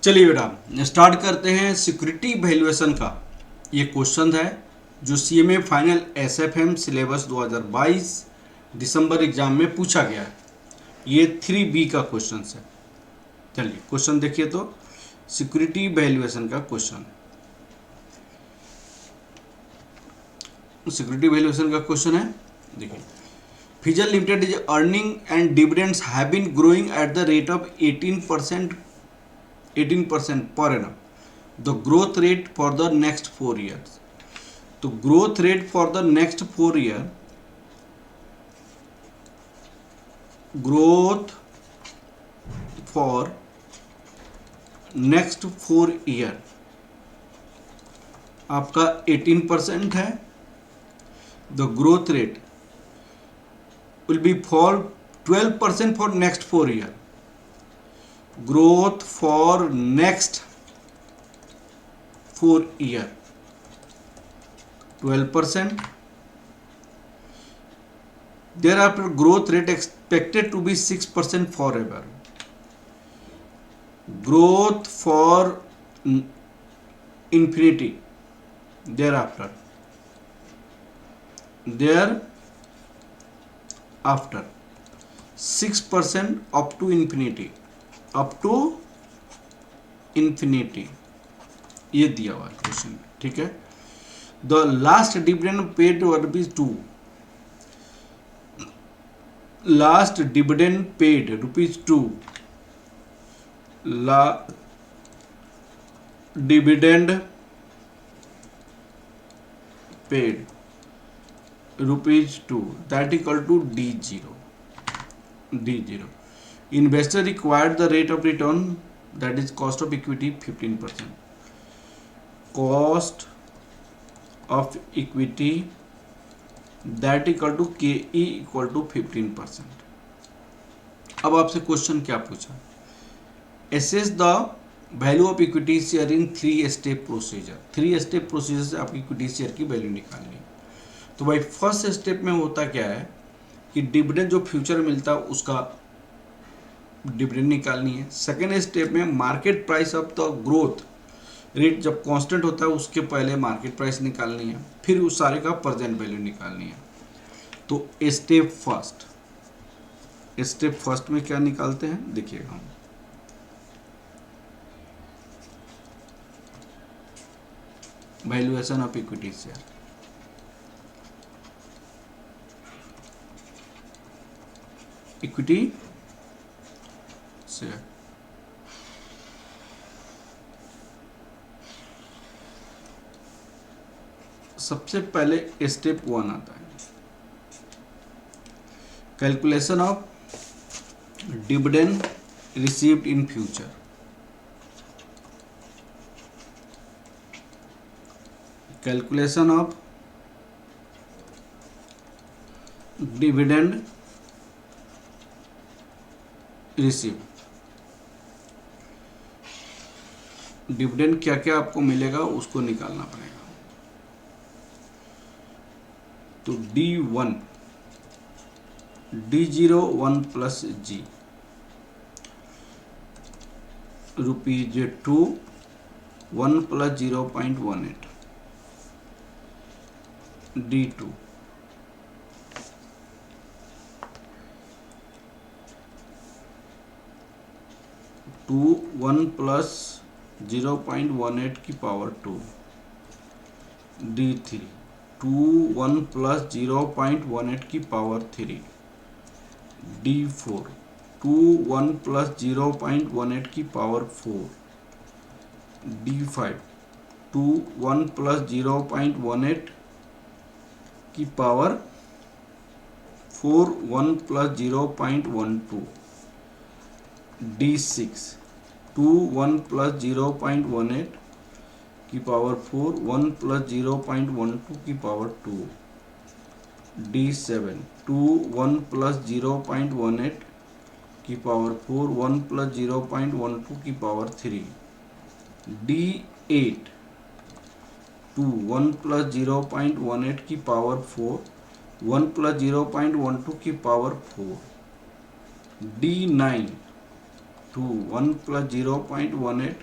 चलिए बेटा स्टार्ट करते हैं सिक्योरिटी वैल्यूएशन का। ये क्वेश्चन है जो सीएमए फाइनल एसएफएम सिलेबस 2022 दिसंबर एग्जाम में पूछा गया है। ये 3B का क्वेश्चन है। चलिए क्वेश्चन देखिए तो सिक्योरिटी वैल्यूएशन का क्वेश्चन। सिक्योरिटी वैल्यूएशन का क्वेश्चन है, देखिए Pfizer limited is earning and dividends have been growing at the rate of 18% per annum. The growth rate for the next 4 years. तो growth rate for the next 4 year, growth for next 4 year आपका 18% है. The growth rate will be for 12% for next 4 year. Growth for next 4 year 12%. Thereafter growth rate expected to be 6% forever. Growth for infinity thereafter 6% up to infinity, ये दिया हुआ है question में, ठीक है। The last dividend paid ₹2, last dividend paid ₹2, dividend paid ₹2 that equal to D0. Investor required the rate of return, that is cost of equity 15%. Cost of equity that equal to KE equal to 15%. अब आपसे question क्या पूछा, assess the value of equity share in 3 step procedure. 3 step procedure से आपकी equity share की value निकालनी है। तो भाई फर्स्ट स्टेप में होता क्या है कि डिविडेंड जो फ्यूचर मिलता है उसका डिविडेंड निकालनी है। सेकेंड स्टेप में market price of the growth rate जब कांस्टेंट होता है उसके पहले मार्केट प्राइस निकालनी है, फिर उस सारे का प्रेजेंट वैल्यू निकालनी है। तो स्टेप फर्स्ट में क्या निकालते हैं देखिएगा हम, valuation of equity share. Equity share सबसे पहले स्टेप 1 आता है, calculation of dividend received in future. Calculation of dividend receive, dividend क्या क्या आपको मिलेगा उसको निकालना पड़ेगा। तो D1 D0 1 plus G ₹2 1 plus 0.18 D2 2 1 plus 0.18 की पावर 2 D3 2 1 प्लस 0.18 की पावर 3 D4 2 1 प्लस 0.18 की पावर 4 D5 2 1 प्लस 0.18 की पावर 4 1 प्लस 0.12 D6 2 1 प्लस 0.18 की पावर 4 1 प्लस 0.12 की पावर 2 D7 2 1 प्लस 0.18 की पावर 4 1 प्लस 0.12 की पावर 3 D8 2 1 प्लस 0.18 की पावर 4 1 प्लस 0.12 की पावर 4 D9 2 1 प्लस 0.18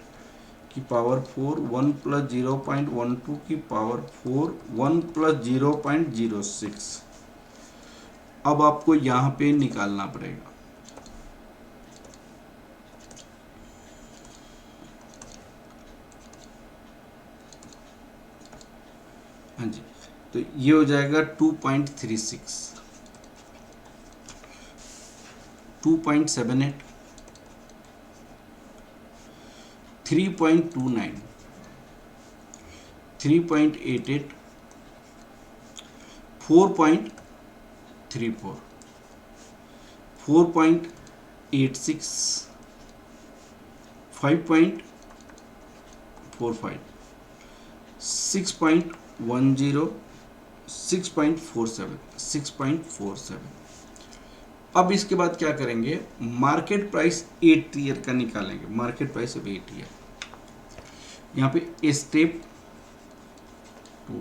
की पावर 4, 1 प्लस 0.12 की पावर 4, 1 प्लस 0.06। अब आपको यहाँ पे निकालना पड़ेगा। हाँ जी, तो ये हो जाएगा 2.36, 2.78, 3.29, 3.88, 4.34, 4.86, 5.45, 6.10, 6.47, 6.47। अब इसके बाद क्या करेंगे, मार्केट प्राइस 8 ईयर का निकालेंगे। मार्केट प्राइस अब 8 ईयर, यहाँ पे स्टेप 2,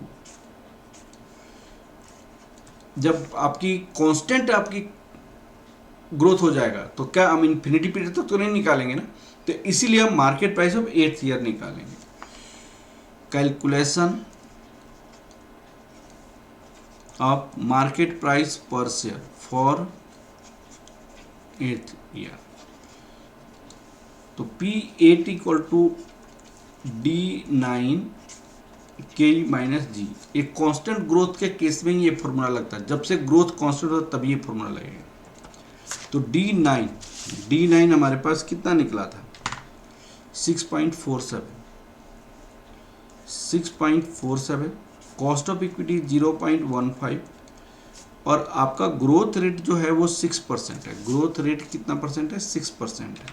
जब आपकी कांस्टेंट आपकी ग्रोथ हो जाएगा तो क्या हम इन्फिनिटी पीरियड तो नहीं निकालेंगे ना, तो इसीलिए हम market price of 8th year निकालेंगे। Calculation of market price per share for 8th year, तो P8 equal to D9 K minus g. एक कांस्टेंट ग्रोथ के केस में ये फॉर्मूला लगता है, जब से ग्रोथ कांस्टेंट होता तभी ये फॉर्मूला लगेगा। तो D9 हमारे पास कितना निकला था, 6.47, 6.47, कॉस्ट ऑफ इक्विटी 0.15, और आपका ग्रोथ रेट जो है वो 6% है। ग्रोथ रेट कितना परसेंट है, 6% है,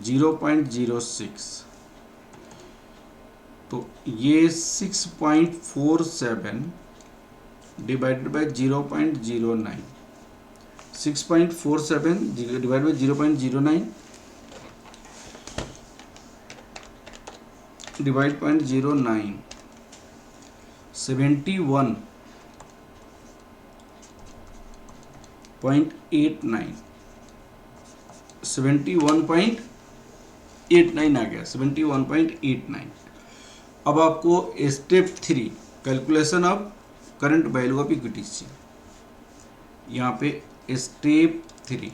0.06। तो ये 6.47 divided by 0.09, 6.47 divide by 0.09 divide 0.09, 71.89, 71.89 आ गया, 71.89। अब आपको step 3 calculation of current value of equity से, यहाँ पे step 3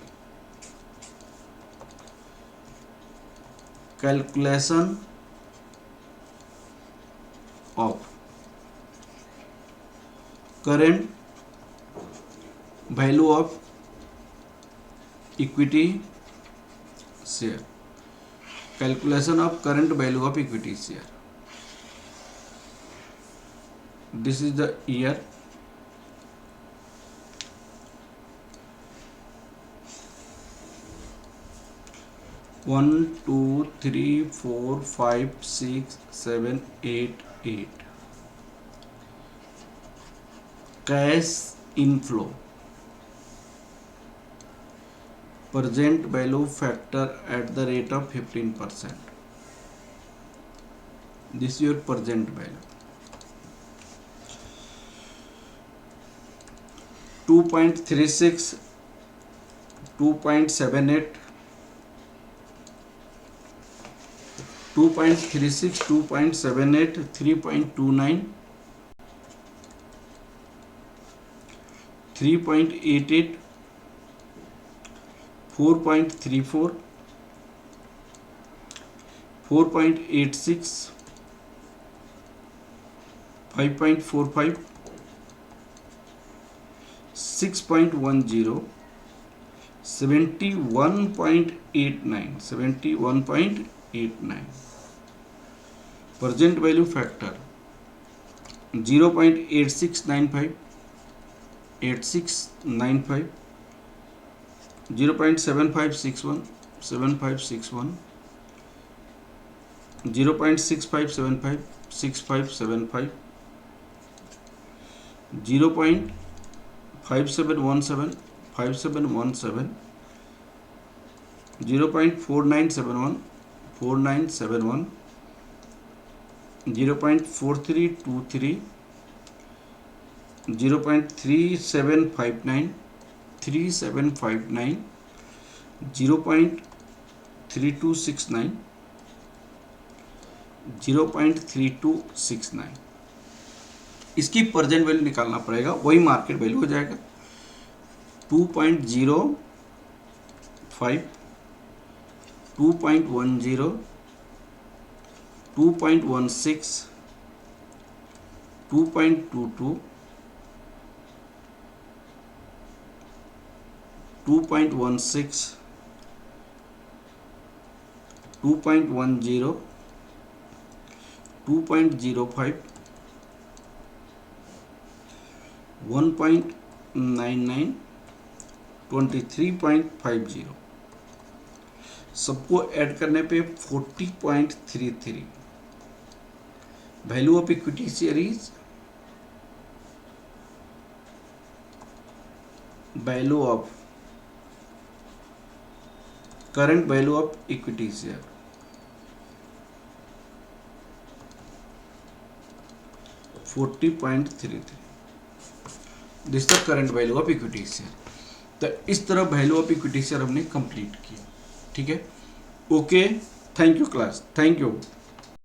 calculation of current value of equity share, calculation of current value of equity share. This is the year, one, two, three, four, five, six, 7, 8, 8. Cash inflow, present value factor at the rate of 15%. This is your present value. 2.36, 2.78, 2.36, 2.78, 3.29, 3.88, 4.34, 4.86, 5.45, 6.10, 71.89, 71.89। Present value factor 0.8695, 8695, 0.7561, 7561, 0.6575, 6575, 0.5717, 5717, 0.4971, 4971, 0.4323, 0.3759, 3759, 0.3269, 0.3269। इसकी present value निकालना पड़ेगा, वही market value हो जाएगा 2.05, 2.10, 2.16, 2.22, 2.16, 2.10, 2.05, 1.99, 23.50। सबको add करने पे 40.33। Value of equity share is value of current value of equity share 40.33। This the current value of equity share. तो इस तरह वैल्यू ऑफ इक्विटी शेयर हमने कंप्लीट किया। ठीक है, okay, thank you class, thank you.